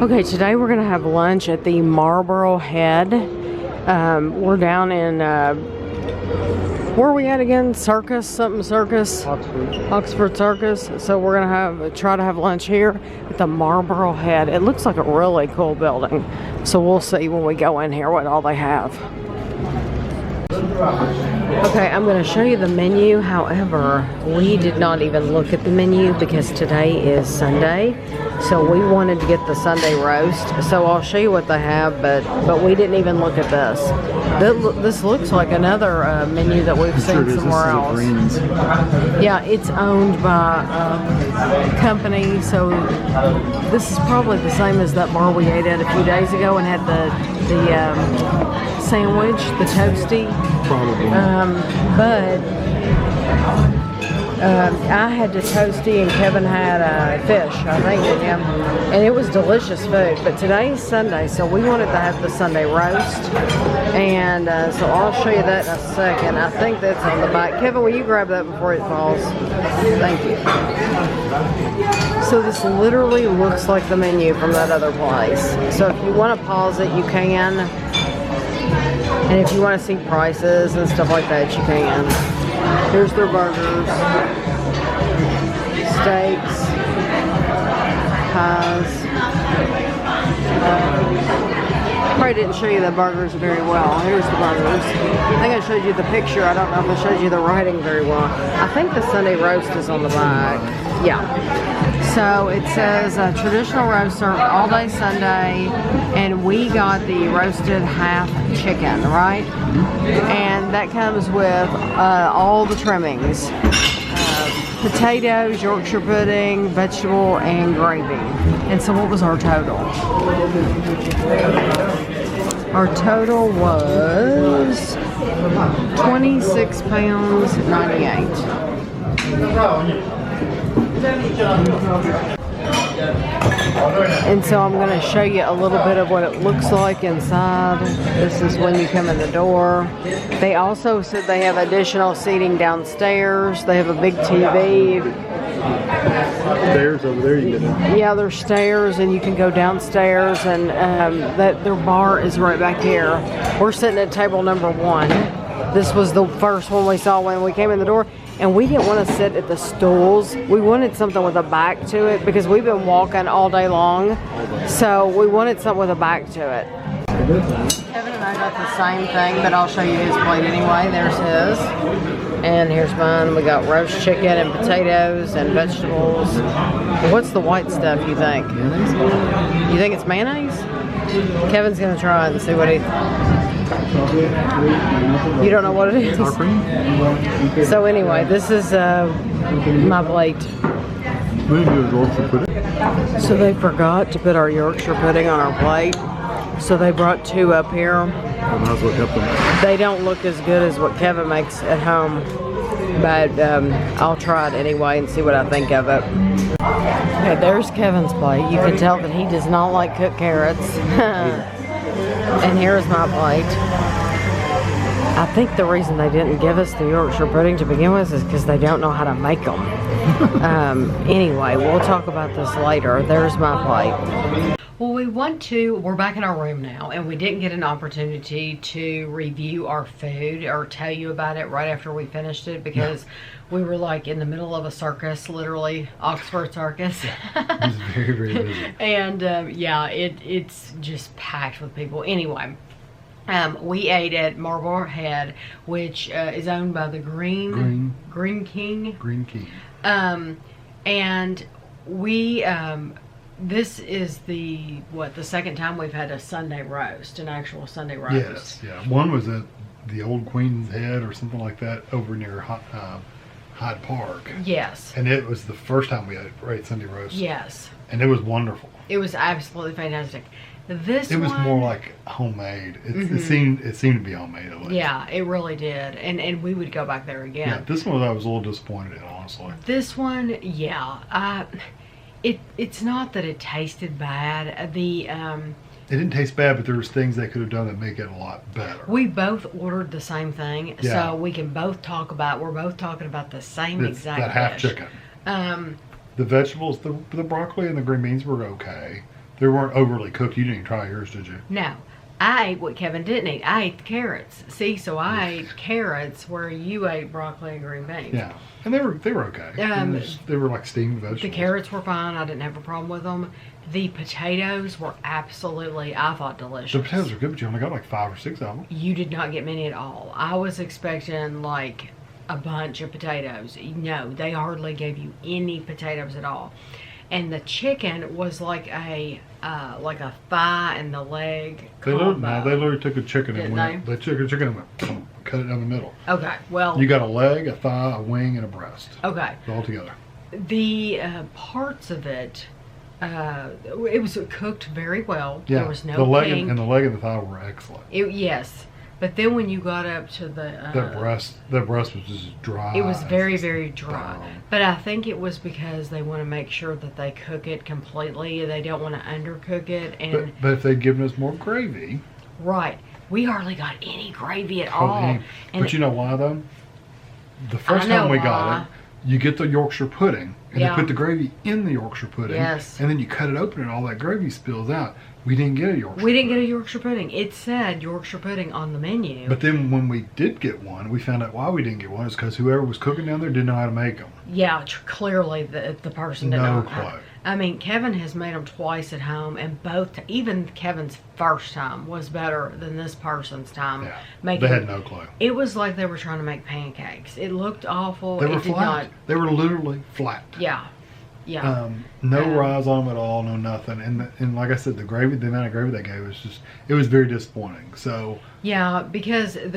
Okay, today we're gonna have lunch at the Marlborough Head. We're down in where are we at again? Circus, something circus. Oxford Circus. So we're gonna try to have lunch here at the Marlborough Head. It looks like a really cool building. So we'll see when we go in here what all they have. Okay, I'm going to show you the menu. However, we did not even look at the menu because today is Sunday. So we wanted to get the Sunday roast. So I'll show you what they have, but we didn't even look at this. This looks like another menu that we've seen somewhere else. Yeah, it's owned by a company. So this is probably the same as that bar we ate at a few days ago and had the sandwich, the toasty. Probably. I had the toasty and Kevin had fish, I think, yeah. And it was delicious food. But today is Sunday, so we wanted to have the Sunday roast. And so I'll show you that in a second. I think that's on the back. Kevin, will you grab that before it falls? Thank you. So this literally looks like the menu from that other place. So if you want to pause it, you can. And if you want to see prices and stuff like that, you can. Here's their burgers, steaks, pies. Probably didn't show you the burgers very well. Here's the burgers. I think I showed you the picture. I don't know if I showed you the writing very well. I think the Sunday roast is on the back. Yeah. So it says traditional roast served all day Sunday, and we got the roasted half chicken, right? And that comes with all the trimmings. Potatoes, Yorkshire pudding, vegetable, and gravy. And so what was our total? Our total was £26.98. And so I'm going to show you a little bit of what it looks like inside. This is when you come in the door. They also said they have additional seating downstairs. They have a big TV. Stairs over there, you can. Yeah, there's stairs, and you can go downstairs, and that their bar is right back here. We're sitting at table number 1. This was the first one we saw when we came in the door. And we didn't want to sit at the stools. We wanted something with a back to it because we've been walking all day long. So we wanted something with a back to it. Kevin and I got the same thing, but I'll show you his plate anyway. There's his. And here's mine. We got roast chicken and potatoes and vegetables. What's the white stuff, you think? Mayonnaise? You think it's mayonnaise? Kevin's going to try it and see what he... You don't know what it is? So anyway, this is my plate. So they forgot to put our Yorkshire pudding on our plate. So they brought 2 up here. They don't look as good as what Kevin makes at home. But I'll try it anyway and see what I think of it. Okay, there's Kevin's plate. You can tell that he does not like cooked carrots. And here's my plate. I think the reason they didn't give us the Yorkshire pudding to begin with is because they don't know how to make them. Anyway, we'll talk about this later. There's my plate. Well, we're back in our room now, and we didn't get an opportunity to review our food or tell you about it right after we finished it because we were like in the middle of a circus, literally Oxford Circus. It was very, very busy. And yeah, it's just packed with people. Anyway, we ate at Marlborough Head, which is owned by the Green King. And we this is the second time we've had a Sunday roast, an actual Sunday roast. Yes, yeah. One was at the old Queen's Head or something like that over near Hyde Park. Yes. And it was the first time we ate Sunday roast. Yes. And it was wonderful. It was absolutely fantastic. It was more like homemade. It seemed to be homemade. At least. Yeah, it really did. And we would go back there again. Yeah, this one I was a little disappointed in, honestly. This one, yeah. It's not that it tasted bad. It didn't taste bad, but there was things they could have done to make it a lot better. We both ordered the same thing, so we can both talk about. We're both talking about the same exact that half dish. chicken. The vegetables, the broccoli and the green beans were okay. They weren't overly cooked. You didn't try yours, did you? No. I ate what Kevin didn't eat. I ate the carrots. See, so I ate carrots where you ate broccoli and green beans. Yeah, and they were okay. They were like steamed vegetables. The carrots were fine. I didn't have a problem with them. The potatoes were absolutely, I thought, delicious. The potatoes are good, but you only got like 5 or 6 of them. You did not get many at all. I was expecting like a bunch of potatoes. No, they hardly gave you any potatoes at all. And the chicken was like a thigh and the leg combo. They literally took a chicken Didn't and they took a chicken and went, cut it down the middle. Okay, well, You got a leg, a thigh, a wing, and a breast. Okay. All together. The parts of it, it was cooked very well. Yeah, There was no the leg pink. and the leg and the thigh were excellent. Yes, but then when you got up to the That breast was just dry. it was very, very dry. bone. But I think it was because they want to make sure that they cook it completely. They don't want to undercook it. And But if they'd given us more gravy, right, we hardly got any gravy at all. And but you know why though? The first know time we why. got it, you get the Yorkshire pudding, and Yeah. they put the gravy in the Yorkshire pudding, Yes. and then you cut it open, and all that gravy spills out. We didn't get a Yorkshire. we didn't get a pudding. Yorkshire pudding. It said Yorkshire pudding on the menu. But then when we did get one, we found out why we didn't get one is because whoever was cooking down there didn't know how to make them. Yeah, clearly the person didn't No know. clue. I mean, Kevin has made them twice at home, and even Kevin's first time was better than this person's time. Yeah, they had no clue. It was like they were trying to make pancakes. It looked awful. They were It did flat. not. They were literally flat. Yeah, yeah. No rise on them at all, no nothing. And like I said, the amount of gravy they gave was it was very disappointing. So Yeah, because if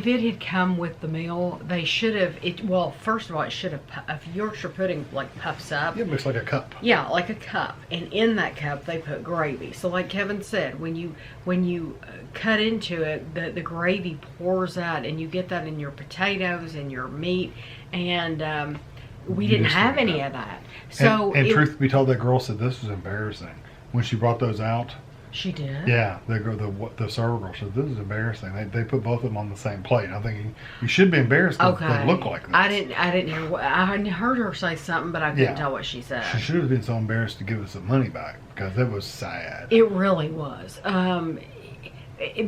it had come with the meal, they should have. Well, first of all, it should have. If Yorkshire pudding like puffs up. it looks like a cup. Yeah, like a cup, and in that cup they put gravy. So, like Kevin said, when you cut into it, the gravy pours out, and you get that in your potatoes and your meat, and we didn't have any of that. So, and truth be told, that girl said this was embarrassing when she brought those out. She did. Yeah, the server girl said this is embarrassing. They put both of them on the same plate. I think you should be embarrassed because they look like this. I didn't hear. I heard her say something, but I couldn't tell what she said. She should have been so embarrassed to give us the money back because it was sad. It really was.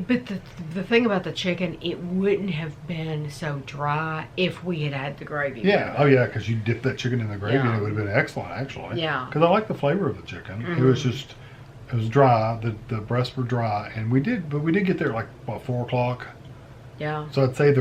But the thing about the chicken, it wouldn't have been so dry if we had had the gravy. Yeah. Oh yeah, because you dip that chicken in the gravy and it would have been excellent actually. Yeah. Because I like the flavor of the chicken. It was just. It was dry. The breasts were dry, and we did get there like what 4 o'clock. Yeah. So I'd say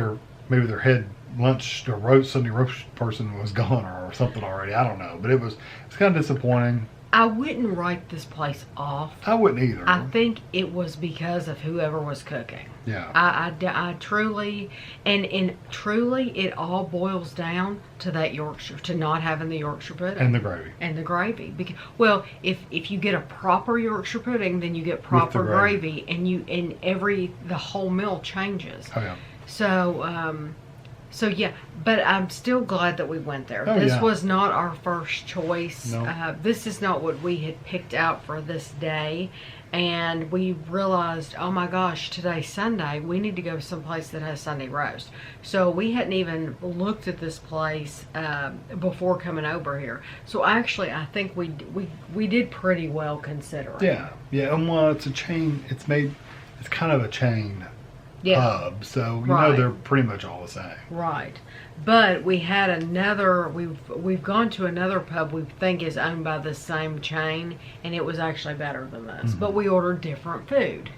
maybe their head lunch or Sunday roast person was gone or something already. I don't know, but it's kind of disappointing. I wouldn't write this place off. I wouldn't either. I think it was because of whoever was cooking. Yeah. I truly, and truly, it all boils down to that Yorkshire, to not having the Yorkshire pudding. And the gravy. And the gravy. Because, well, if you get a proper Yorkshire pudding, then you get proper gravy, and the whole meal changes. Oh yeah. So yeah, but I'm still glad that we went there. Oh, This yeah. was not our first choice. No. This is not what we had picked out for this day. And we realized, oh my gosh, today's Sunday. We need to go someplace that has Sunday roast. So we hadn't even looked at this place before coming over here. So actually, I think we did pretty well considering. Yeah. Yeah. And well, it's a chain. It's kind of a chain. Pub, so you know they're pretty much all the same. Right. But we had we've gone to another pub we think is owned by the same chain, and it was actually better than this. But we ordered different food,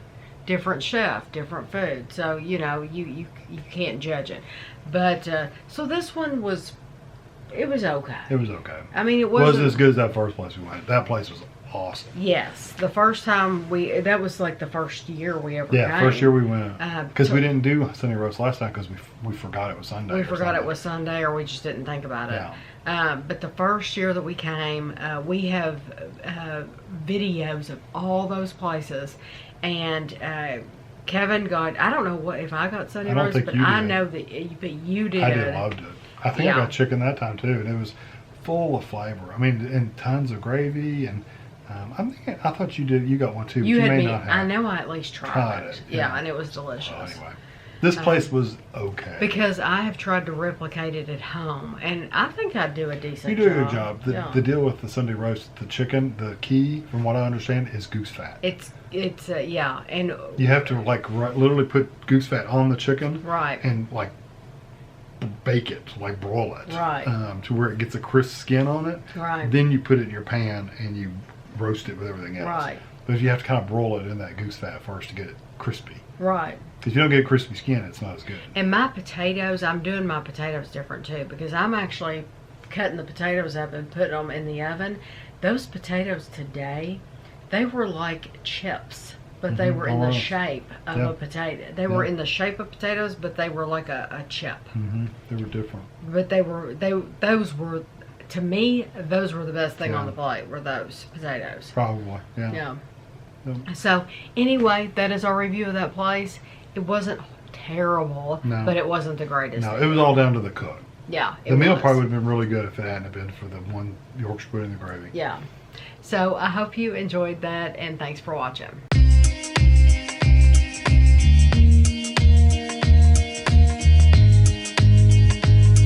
different chef, different food. So you can't judge it. But so this one was okay. It was okay. I mean, it wasn't as good as that first place we went. That place was awesome. Yes, the first time that was like the first year we ever came. Yeah, first year we went. Because we didn't do Sunday roast last time because we forgot it was Sunday. We forgot it was Sunday, or we just didn't think about it. Yeah. But the first year that we came, we have videos of all those places, and Kevin got, I don't know if I got Sunday roast, but I know that you did. I did, loved it. I think I got chicken that time too, and it was full of flavor. I mean, and tons of gravy and. I thought you did. You got one too. You may not have. I know I at least tried it. Yeah, and it was delicious. Well, anyway, This place was okay. Because I have tried to replicate it at home, and I think I do a decent job. You do a good job. The deal with the Sunday roast, the chicken, the key, from what I understand, is goose fat. It's yeah, and you have to like literally put goose fat on the chicken, right, and like bake it, like broil it, right, to where it gets a crisp skin on it. Right. Then you put it in your pan and you roast it with everything else. Right. But you have to kind of broil it in that goose fat first to get it crispy. Right. If you don't get crispy skin, it's not as good. And my potatoes, I'm doing my potatoes different too, because I'm actually cutting the potatoes up and putting them in the oven. Those potatoes today, they were like chips, but they were in the shape of a potato. They were in the shape of potatoes, but they were like a chip. They were different. But those were, to me, those were the best thing on the plate, were those potatoes. Probably, yeah. So anyway, that is our review of that place. It wasn't terrible, but it wasn't the greatest. No, it was all down to the cook. Yeah, the meal probably would have been really good if it hadn't been for the one Yorkshire pudding and the gravy. Yeah. So I hope you enjoyed that, and thanks for watching.